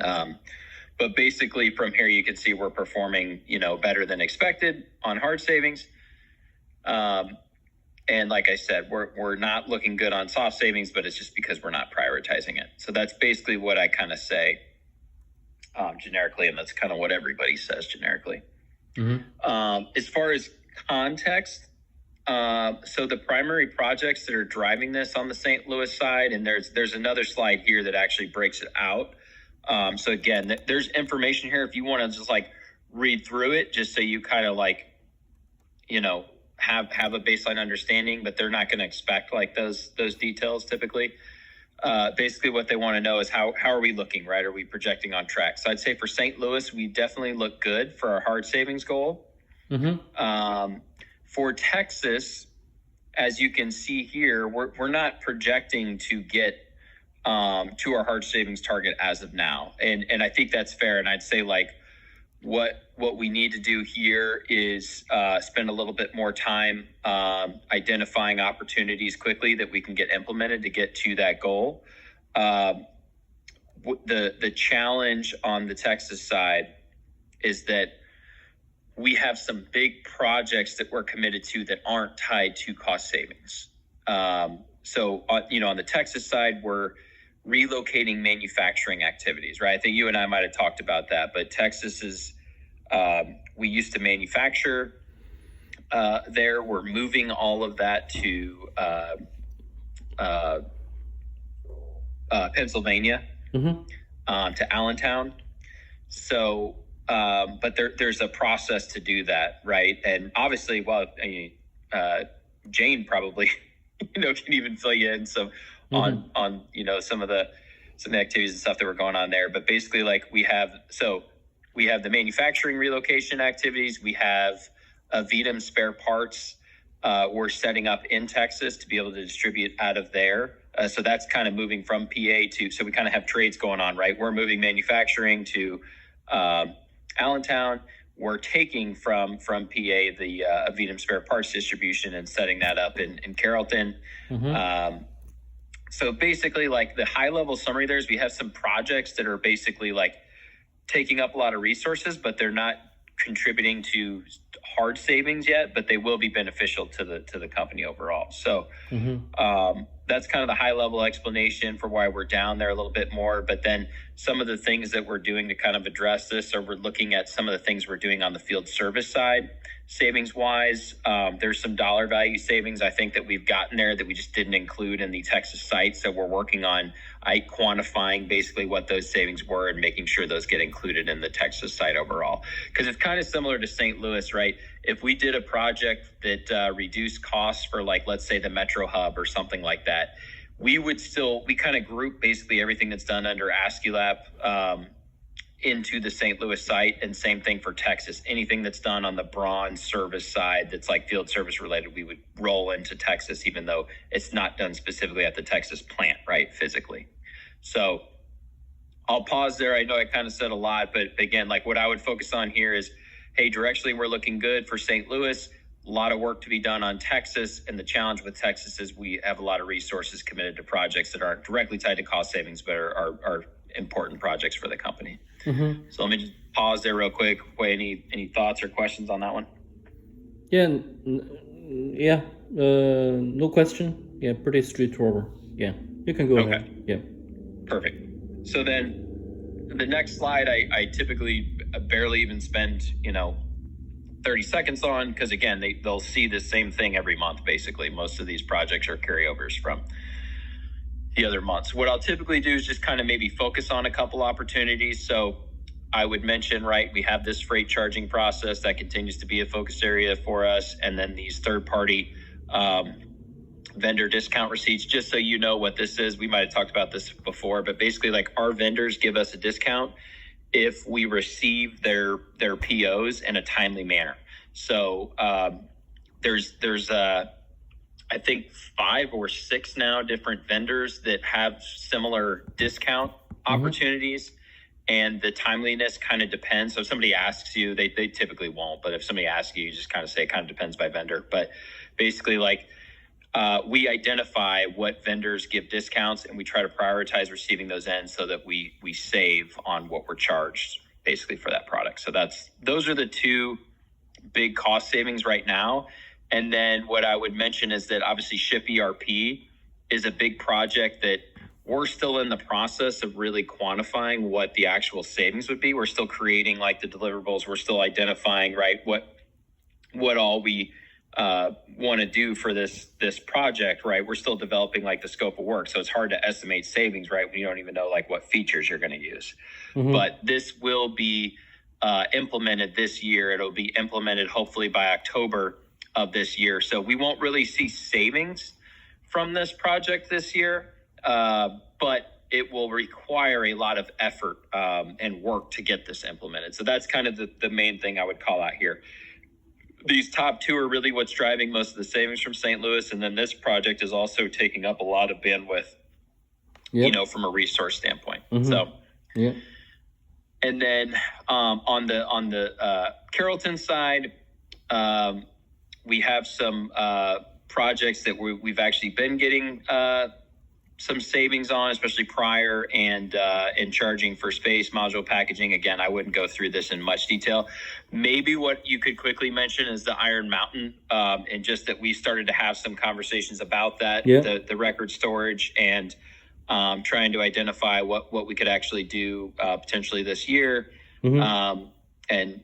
But basically from here, you can see we're performing, better than expected on hard savings. And like I said, we're not looking good on soft savings, but it's just because we're not prioritizing it. So that's basically what I kind of say generically, and that's kind of what everybody says generically. As far as context, so the primary projects that are driving this on the St. Louis side, and there's another slide here that actually breaks it out. So again, there's information here if you want to just read through it, just so you kind of have a baseline understanding, but they're not going to expect those details typically. Basically what they want to know is how are we looking, right? Are we projecting on track? So I'd say for St. Louis, we definitely look good for our hard savings goal. For Texas, as you can see here, we're not projecting to get to our hard savings target as of now. And I think that's fair. And I'd say what we need to do here is spend a little bit more time identifying opportunities quickly that we can get implemented to get to that goal. The challenge on the Texas side is that we have some big projects that we're committed to that aren't tied to cost savings. So on the Texas side, we're relocating manufacturing activities, right? I think you and I might have talked about that, but Texas is, we used to manufacture there. We're moving all of that to Pennsylvania, to Allentown. So, but there's a process to do that, right? And obviously, Jane probably, can even fill you in some on some of the activities and stuff that were going on there. But basically, we have the manufacturing relocation activities. We have VDM spare parts we're setting up in Texas to be able to distribute out of there. So that's kind of moving from PA so we kind of have trades going on, right? We're moving manufacturing to Allentown. We're taking from PA the VDM spare parts distribution and setting that up in Carrollton. So basically, the high level summary there is we have some projects that are basically taking up a lot of resources, but they're not contributing to hard savings yet, but they will be beneficial to the company overall. So that's kind of the high level explanation for why we're down there a little bit more. But then some of the things that we're doing to kind of address this, or we're looking at some of the things we're doing on the field service side, savings wise. There's some dollar value savings I think that we've gotten there that we just didn't include in the Texas site. So we're working on quantifying basically what those savings were and making sure those get included in the Texas site overall. Because it's kind of similar to St. Louis, right? If we did a project that reduced costs for let's say the Metro Hub or something like that, we kind of group basically everything that's done under AscuLab into the St. Louis site, and same thing for Texas. Anything that's done on the bronze service side that's field service related, we would roll into Texas, even though it's not done specifically at the Texas plant, right, physically. So I'll pause there. I know I kind of said a lot, but again, what I would focus on here is, hey, directionally, we're looking good for St. Louis. A lot of work to be done on Texas, and the challenge with Texas is we have a lot of resources committed to projects that aren't directly tied to cost savings, but are important projects for the company. So let me just pause there real quick. Wait, any thoughts or questions on that one? No question. Yeah, pretty straightforward. Yeah, you can go ahead. Yeah, perfect. So then the next slide, I typically barely even spend 30 seconds on, because again, they'll see the same thing every month. Basically, most of these projects are carryovers from the other months. What I'll typically do is just kind of maybe focus on a couple opportunities. So I would mention, right, we have this freight charging process that continues to be a focus area for us. And then these third-party vendor discount receipts, just so you know what this is. We might have talked about this before, but basically our vendors give us a discount if we receive their POs in a timely manner. So there's I think 5 or 6 now different vendors that have similar discount opportunities, and the timeliness kind of depends. So if somebody asks you, they typically won't, but if somebody asks you, you just kind of say it kind of depends by vendor. But basically we identify what vendors give discounts, and we try to prioritize receiving those in so that we save on what we're charged basically for that product. So those are the two big cost savings right now. And then what I would mention is that obviously Ship ERP is a big project that we're still in the process of really quantifying what the actual savings would be. We're still creating like the deliverables. We're still identifying, right, what all we want to do for this project, right? We're still developing like the scope of work. So it's hard to estimate savings, right, when you don't even know like what features you're going to use. Mm-hmm. But this will be implemented this year. It'll be implemented hopefully by October of this year. So we won't really see savings from this project this year, but it will require a lot of effort and work to get this implemented. So that's kind of the main thing I would call out here. These top two are really what's driving most of the savings from St. Louis. And then this project is also taking up a lot of bandwidth, from a resource standpoint. Mm-hmm. So, yeah. And then on the Carrollton side, we have some projects that we've actually been getting some savings on, especially prior and charging for space, module packaging. Again, I wouldn't go through this in much detail. Maybe what you could quickly mention is the Iron Mountain, and just that we started to have some conversations about that, the record storage, and trying to identify what we could actually do potentially this year. Mm-hmm. And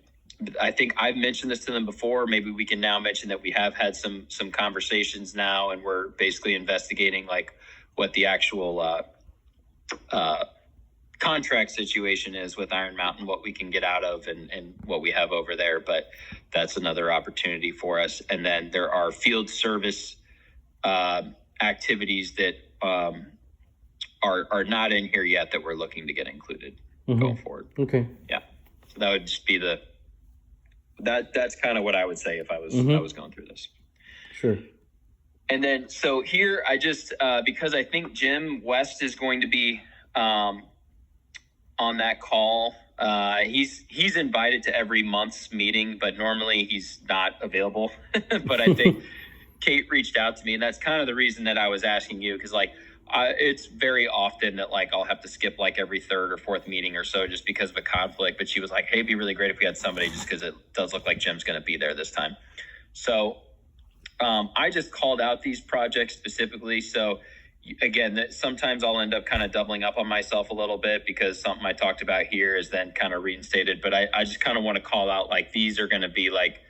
I think I've mentioned this to them before. Maybe we can now mention that we have had some conversations now, and we're basically investigating like what the actual contract situation is with Iron Mountain, what we can get out of and what we have over there. But that's another opportunity for us. And then there are field service activities that are not in here yet that we're looking to get included going forward. Okay. Yeah. So that would just be that's kind of what I would say if I was going through this. Sure. And then, so here I just, because I think Jim West is going to be on that call. He's invited to every month's meeting, but normally he's not available. But I think Kate reached out to me, and that's kind of the reason that I was asking you, because like it's very often that like I'll have to skip like every third or fourth meeting or so just because of a conflict. But she was like, hey, it'd be really great if we had somebody, just because it does look like Jim's going to be there this time. So I just called out these projects specifically. So again, sometimes I'll end up kind of doubling up on myself a little bit because something I talked about here is then kind of reinstated. But I just kind of want to call out like these are going to be like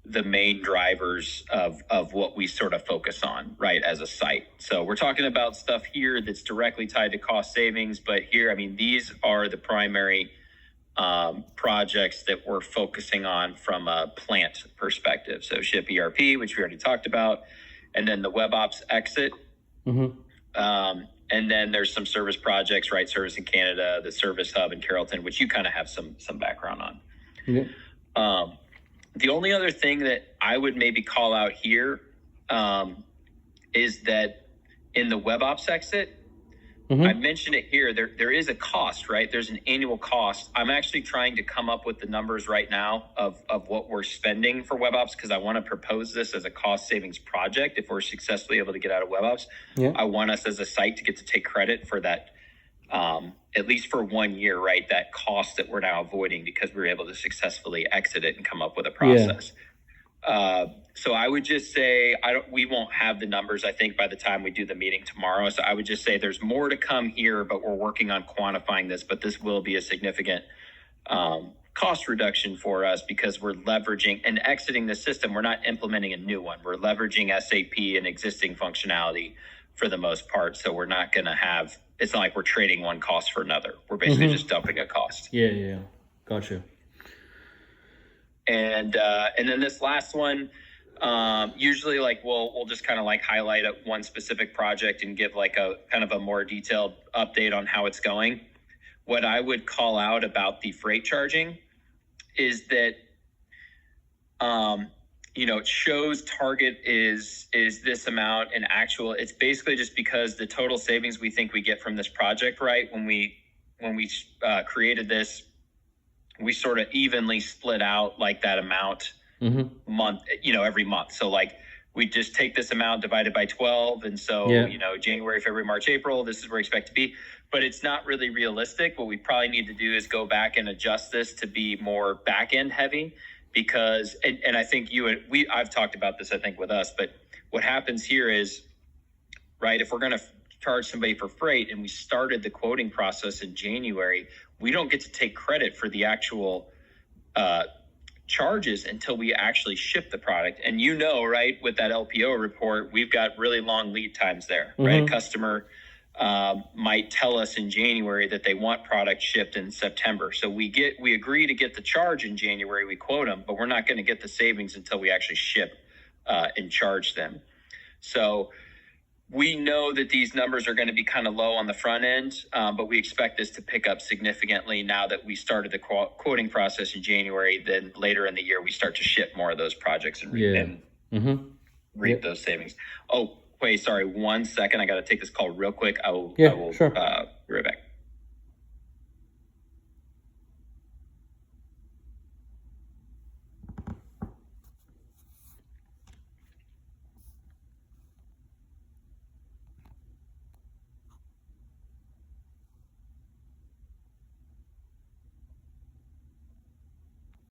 the main drivers of what we sort of focus on, right, as a site. So we're talking about stuff here that's directly tied to cost savings. But here, I mean, these are the primary projects that we're focusing on from a plant perspective. So Ship ERP, which we already talked about, and then the WebOps exit. Mm-hmm. And then there's some service projects, right? Service in Canada, the service hub in Carrollton, which you kind of have some background on. Yeah. The only other thing that I would maybe call out here is that in the WebOps exit, mm-hmm. I mentioned it here. There is a cost, right? There's an annual cost. I'm actually trying to come up with the numbers right now of what we're spending for WebOps, because I want to propose this as a cost savings project. If we're successfully able to get out of WebOps, I want us as a site to get to take credit for that, at least for 1 year, right? That cost that we're now avoiding because we were able to successfully exit it and come up with a process. Yeah. So I would just say we won't have the numbers, I think, by the time we do the meeting tomorrow. So I would just say there's more to come here, but we're working on quantifying this. But this will be a significant cost reduction for us because we're leveraging and exiting the system. We're not implementing a new one. We're leveraging SAP and existing functionality for the most part. So we're not going to have, it's not like we're trading one cost for another. We're basically just dumping a cost. Yeah. Gotcha. And then this last one, usually like we'll just kind of like highlight one specific project and give like a kind of a more detailed update on how it's going. What I would call out about the freight charging is that, it shows target is this amount, and actual, it's basically just because the total savings we think we get from this project, right? When we created this, we sort of evenly split out like that amount month, every month. So like we just take this amount divided by 12. And so, Yeah. January, February, March, April, this is where we expect to be. But it's not really realistic. What we probably need to do is go back and adjust this to be more back end heavy, because, and I think I've talked about this, I think, with us, but what happens here is, right, if we're going to charge somebody for freight and we started the quoting process in January, we don't get to take credit for the actual charges until we actually ship the product. And right, with that LPO report, we've got really long lead times there, right? A customer might tell us in January that they want product shipped in September. So we agree to get the charge in January, we quote them, but we're not going to get the savings until we actually ship and charge them. So we know that these numbers are going to be kind of low on the front end, but we expect this to pick up significantly now that we started the quoting process in January. Then later in the year, we start to ship more of those projects and reap those savings. Oh, wait, sorry, 1 second. I got to take this call real quick. I will sure. Be right back.